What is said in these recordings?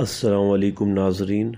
السلام علیکم ناظرین،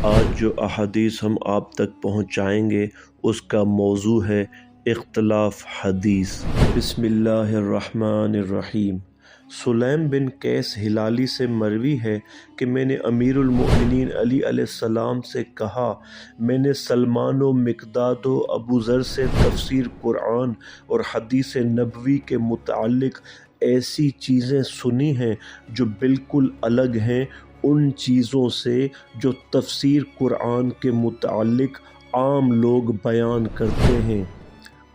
آج جو احادیث ہم آپ تک پہنچائیں گے اس کا موضوع ہے اختلاف حدیث۔ بسم اللہ الرحمن الرحیم۔ سلیم بن قیس ہلالی سے مروی ہے کہ میں نے امیر المؤمنین علی علیہ السلام سے کہا، میں نے سلمان و مقداد و ابو ذر سے تفسیر قرآن اور حدیث نبوی کے متعلق ایسی چیزیں سنی ہیں جو بالکل الگ ہیں ان چیزوں سے جو تفسیر قرآن کے متعلق عام لوگ بیان کرتے ہیں۔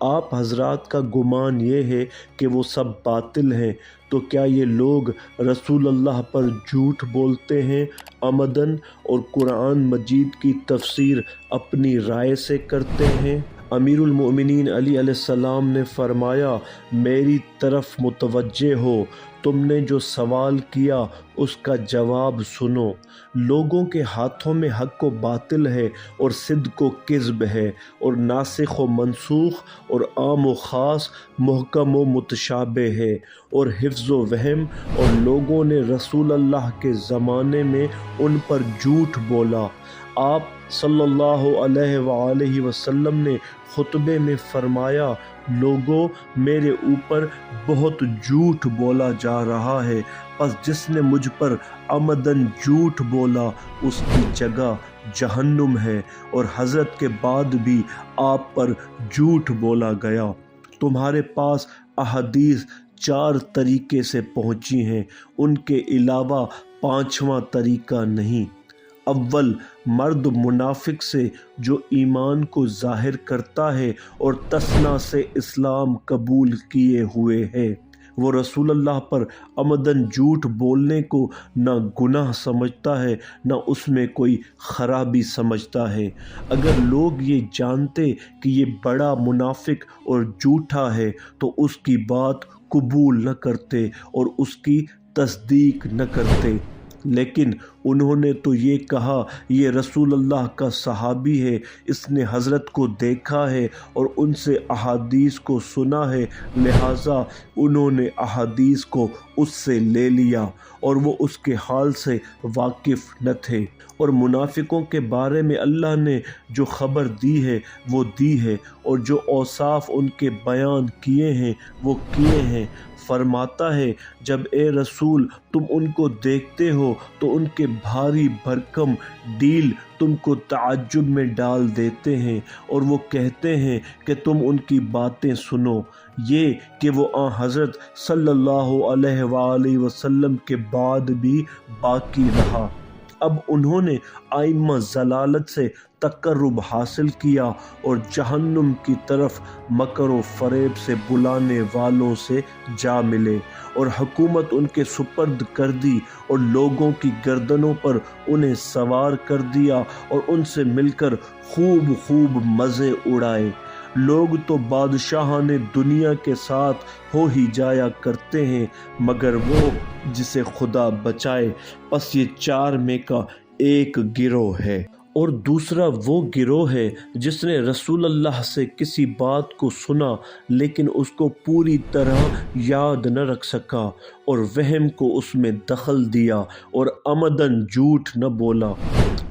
آپ حضرات کا گمان یہ ہے کہ وہ سب باطل ہیں، تو کیا یہ لوگ رسول اللہ پر جھوٹ بولتے ہیں عمداً اور قرآن مجید کی تفسیر اپنی رائے سے کرتے ہیں؟ امیر المؤمنین علی علیہ السلام نے فرمایا، میری طرف متوجہ ہو، تم نے جو سوال کیا اس کا جواب سنو۔ لوگوں کے ہاتھوں میں حق و باطل ہے اور صدق و کذب ہے، اور ناسخ و منسوخ اور عام و خاص، محکم و متشابہ ہے، اور حفظ و وہم، اور لوگوں نے رسول اللہ کے زمانے میں ان پر جھوٹ بولا۔ آپ صلی اللہ علیہ وآلہ وسلم نے خطبے میں فرمایا، لوگوں، میرے اوپر بہت جھوٹ بولا جا رہا ہے، پس جس نے مجھ پر عمداً جھوٹ بولا اس کی جگہ جہنم ہے، اور حضرت کے بعد بھی آپ پر جھوٹ بولا گیا۔ تمہارے پاس احادیث 4 طریقے سے پہنچی ہیں، ان کے علاوہ 5واں طریقہ نہیں۔ اول، مرد منافق سے جو ایمان کو ظاہر کرتا ہے اور تسنہ سے اسلام قبول کیے ہوئے ہے، وہ رسول اللہ پر عمداً جھوٹ بولنے کو نہ گناہ سمجھتا ہے نہ اس میں کوئی خرابی سمجھتا ہے۔ اگر لوگ یہ جانتے کہ یہ بڑا منافق اور جھوٹا ہے تو اس کی بات قبول نہ کرتے اور اس کی تصدیق نہ کرتے، لیکن انہوں نے تو یہ کہا، یہ رسول اللہ کا صحابی ہے، اس نے حضرت کو دیکھا ہے اور ان سے احادیث کو سنا ہے، لہٰذا انہوں نے احادیث کو اس سے لے لیا، اور وہ اس کے حال سے واقف نہ تھے۔ اور منافقوں کے بارے میں اللہ نے جو خبر دی ہے وہ دی ہے، اور جو اوصاف ان کے بیان کیے ہیں وہ کیے ہیں۔ فرماتا ہے، جب اے رسول تم ان کو دیکھتے ہو تو ان کے بھاری بھرکم ڈیل تم کو تعجب میں ڈال دیتے ہیں، اور وہ کہتے ہیں کہ تم ان کی باتیں سنو، یہ کہ وہ حضرت صلی اللہ علیہ وآلہ وسلم کے بعد بھی باقی رہا۔ اب انہوں نے ائمہ ضلالت سے تقرب حاصل کیا اور جہنم کی طرف مکر و فریب سے بلانے والوں سے جا ملے، اور حکومت ان کے سپرد کر دی، اور لوگوں کی گردنوں پر انہیں سوار کر دیا، اور ان سے مل کر خوب مزے اڑائے۔ لوگ تو بادشاہان دنیا کے ساتھ ہو ہی جایا کرتے ہیں، مگر وہ جسے خدا بچائے۔ پس یہ 4 میں کا ایک گروہ ہے۔ اور دوسرا وہ گروہ ہے جس نے رسول اللہ سے کسی بات کو سنا لیکن اس کو پوری طرح یاد نہ رکھ سکا، اور وہم کو اس میں دخل دیا اور عمداً جھوٹ نہ بولا۔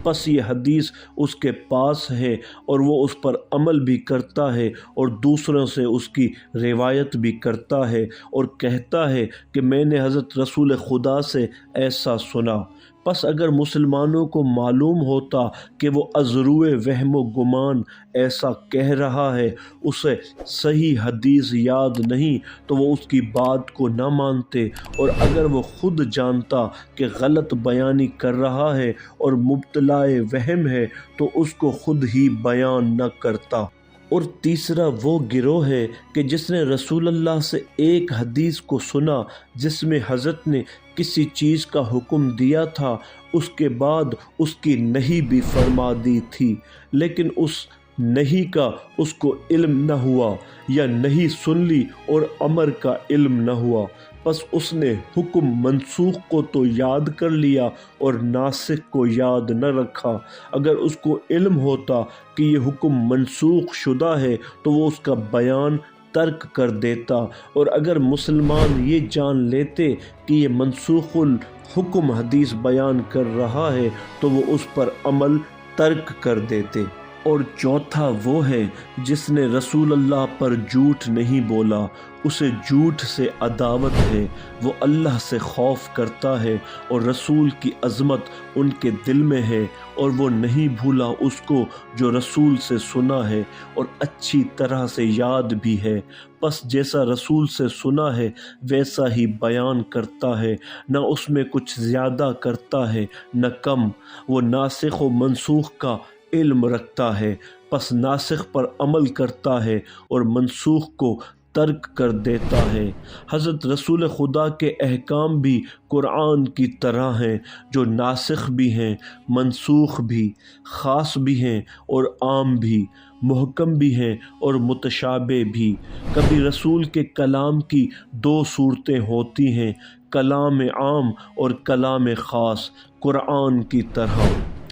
پس یہ حدیث اس کے پاس ہے اور وہ اس پر عمل بھی کرتا ہے اور دوسروں سے اس کی روایت بھی کرتا ہے اور کہتا ہے کہ میں نے حضرت رسول خدا سے ایسا سنا۔ پس اگر مسلمانوں کو معلوم ہوتا کہ وہ از روئے وہم و گمان ایسا کہہ رہا ہے، اسے صحیح حدیث یاد نہیں، تو وہ اس کی بات کو نہ مانتے، اور اگر وہ خود جانتا کہ غلط بیانی کر رہا ہے اور مبتلا وہم ہے تو اس کو خود ہی بیان نہ کرتا۔ اور تیسرا وہ گروہ ہے کہ جس نے رسول اللہ سے ایک حدیث کو سنا جس میں حضرت نے کسی چیز کا حکم دیا تھا، اس کے بعد اس کی نہیں بھی فرما دی تھی، لیکن اس نہیں کا اس کو علم نہ ہوا، یا نہیں سن لی اور امر کا علم نہ ہوا، پس اس نے حکم منسوخ کو تو یاد کر لیا اور ناسخ کو یاد نہ رکھا۔ اگر اس کو علم ہوتا کہ یہ حکم منسوخ شدہ ہے تو وہ اس کا بیان ترک کر دیتا، اور اگر مسلمان یہ جان لیتے کہ یہ منسوخ الحکم حدیث بیان کر رہا ہے تو وہ اس پر عمل ترک کر دیتے۔ اور چوتھا وہ ہے جس نے رسول اللہ پر جھوٹ نہیں بولا، اسے جھوٹ سے عداوت ہے، وہ اللہ سے خوف کرتا ہے اور رسول کی عظمت ان کے دل میں ہے، اور وہ نہیں بھولا اس کو جو رسول سے سنا ہے اور اچھی طرح سے یاد بھی ہے۔ بس جیسا رسول سے سنا ہے ویسا ہی بیان کرتا ہے، نہ اس میں کچھ زیادہ کرتا ہے نہ کم۔ وہ ناسخ و منسوخ کا علم رکھتا ہے، پس ناسخ پر عمل کرتا ہے اور منسوخ کو ترک کر دیتا ہے۔ حضرت رسول خدا کے احکام بھی قرآن کی طرح ہیں، جو ناسخ بھی ہیں، منسوخ بھی، خاص بھی ہیں اور عام بھی، محکم بھی ہیں اور متشابہ بھی۔ کبھی رسول کے کلام کی دو صورتیں ہوتی ہیں، کلام عام اور کلام خاص، قرآن کی طرح۔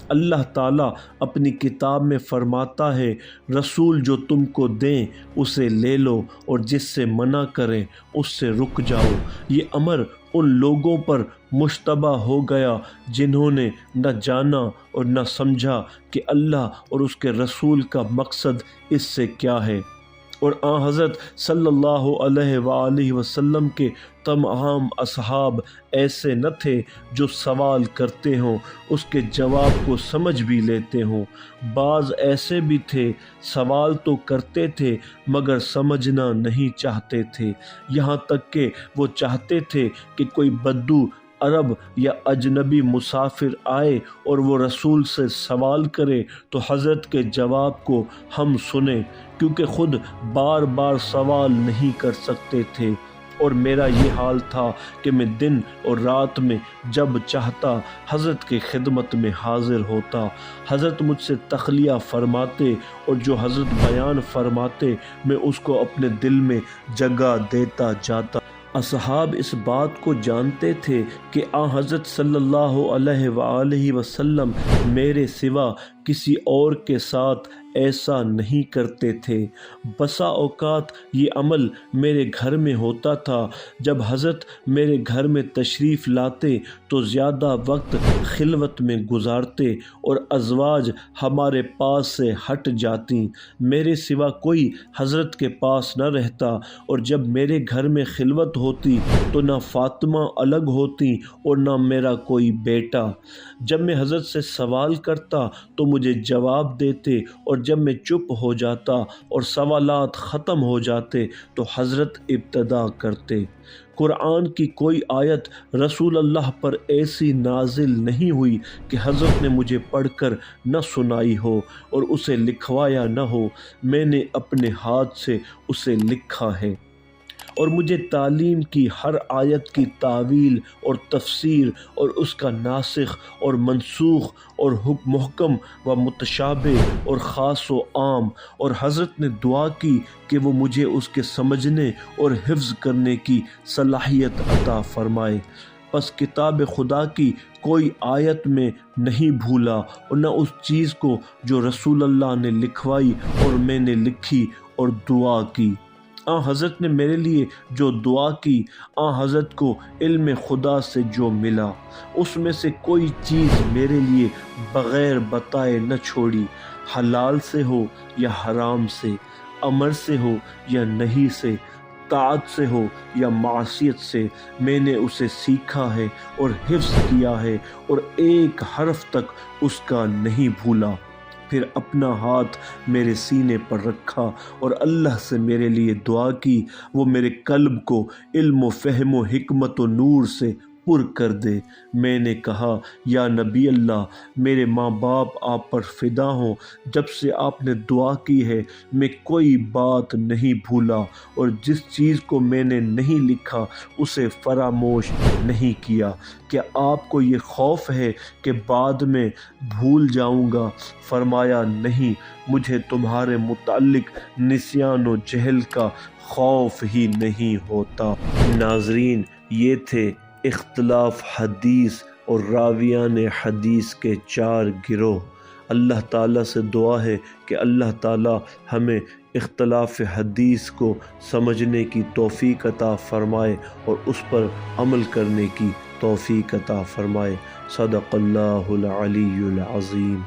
اللہ تعالیٰ اپنی کتاب میں فرماتا ہے، رسول جو تم کو دیں اسے لے لو اور جس سے منع کریں اس سے رک جاؤ۔ یہ امر ان لوگوں پر مشتبہ ہو گیا جنہوں نے نہ جانا اور نہ سمجھا کہ اللہ اور اس کے رسول کا مقصد اس سے کیا ہے۔ اور آن حضرت صلی اللہ علیہ وآلہ وسلم کے تمام اصحاب ایسے نہ تھے جو سوال کرتے ہوں اس کے جواب کو سمجھ بھی لیتے ہوں۔ بعض ایسے بھی تھے سوال تو کرتے تھے مگر سمجھنا نہیں چاہتے تھے، یہاں تک کہ وہ چاہتے تھے کہ کوئی بدو عرب یا اجنبی مسافر آئے اور وہ رسول سے سوال کرے تو حضرت کے جواب کو ہم سنیں، کیونکہ خود بار بار سوال نہیں کر سکتے تھے۔ اور میرا یہ حال تھا کہ میں دن اور رات میں جب چاہتا حضرت کی خدمت میں حاضر ہوتا، حضرت مجھ سے تخلیہ فرماتے اور جو حضرت بیان فرماتے میں اس کو اپنے دل میں جگہ دیتا جاتا۔ اصحاب اس بات کو جانتے تھے کہ آن حضرت صلی اللہ علیہ وآلہ وسلم میرے سوا کسی اور کے ساتھ ایسا نہیں کرتے تھے۔ بسا اوقات یہ عمل میرے گھر میں ہوتا تھا۔ جب حضرت میرے گھر میں تشریف لاتے تو زیادہ وقت خلوت میں گزارتے اور ازواج ہمارے پاس سے ہٹ جاتی، میرے سوا کوئی حضرت کے پاس نہ رہتا، اور جب میرے گھر میں خلوت ہوتی تو نہ فاطمہ الگ ہوتی اور نہ میرا کوئی بیٹا۔ جب میں حضرت سے سوال کرتا تو مجھے جواب دیتے، اور جب میں چپ ہو جاتا اور سوالات ختم ہو جاتے تو حضرت ابتدا کرتے۔ قرآن کی کوئی آیت رسول اللہ پر ایسی نازل نہیں ہوئی کہ حضرت نے مجھے پڑھ کر نہ سنائی ہو اور اسے لکھوایا نہ ہو، میں نے اپنے ہاتھ سے اسے لکھا ہے۔ اور مجھے تعلیم کی ہر آیت کی تعویل اور تفسیر اور اس کا ناسخ اور منسوخ اور محکم و متشابہ اور خاص و عام، اور حضرت نے دعا کی کہ وہ مجھے اس کے سمجھنے اور حفظ کرنے کی صلاحیت عطا فرمائے۔ پس کتاب خدا کی کوئی آیت میں نہیں بھولا اور نہ اس چیز کو جو رسول اللہ نے لکھوائی اور میں نے لکھی اور دعا کی۔ آن حضرت نے میرے لیے جو دعا کی، آن حضرت کو علم خدا سے جو ملا، اس میں سے کوئی چیز میرے لیے بغیر بتائے نہ چھوڑی، حلال سے ہو یا حرام سے، امر سے ہو یا نہیں سے، طاعت سے ہو یا معصیت سے، میں نے اسے سیکھا ہے اور حفظ کیا ہے اور ایک حرف تک اس کا نہیں بھولا۔ پھر اپنا ہاتھ میرے سینے پر رکھا اور اللہ سے میرے لیے دعا کی وہ میرے قلب کو علم و فہم و حکمت و نور سے پر کر دے۔ میں نے کہا، یا نبی اللہ، میرے ماں باپ آپ پر فدا ہوں، جب سے آپ نے دعا کی ہے میں کوئی بات نہیں بھولا اور جس چیز کو میں نے نہیں لکھا اسے فراموش نہیں کیا۔ کیا آپ کو یہ خوف ہے کہ بعد میں بھول جاؤں گا؟ فرمایا، نہیں، مجھے تمہارے متعلق نسیان و جہل کا خوف ہی نہیں ہوتا۔ ناظرین، یہ تھے اختلاف حدیث اور راویان حدیث کے 4 گروہ۔ اللہ تعالیٰ سے دعا ہے کہ اللہ تعالیٰ ہمیں اختلاف حدیث کو سمجھنے کی توفیق عطا فرمائے اور اس پر عمل کرنے کی توفیق عطا فرمائے۔ صدق اللہ العلی العظیم۔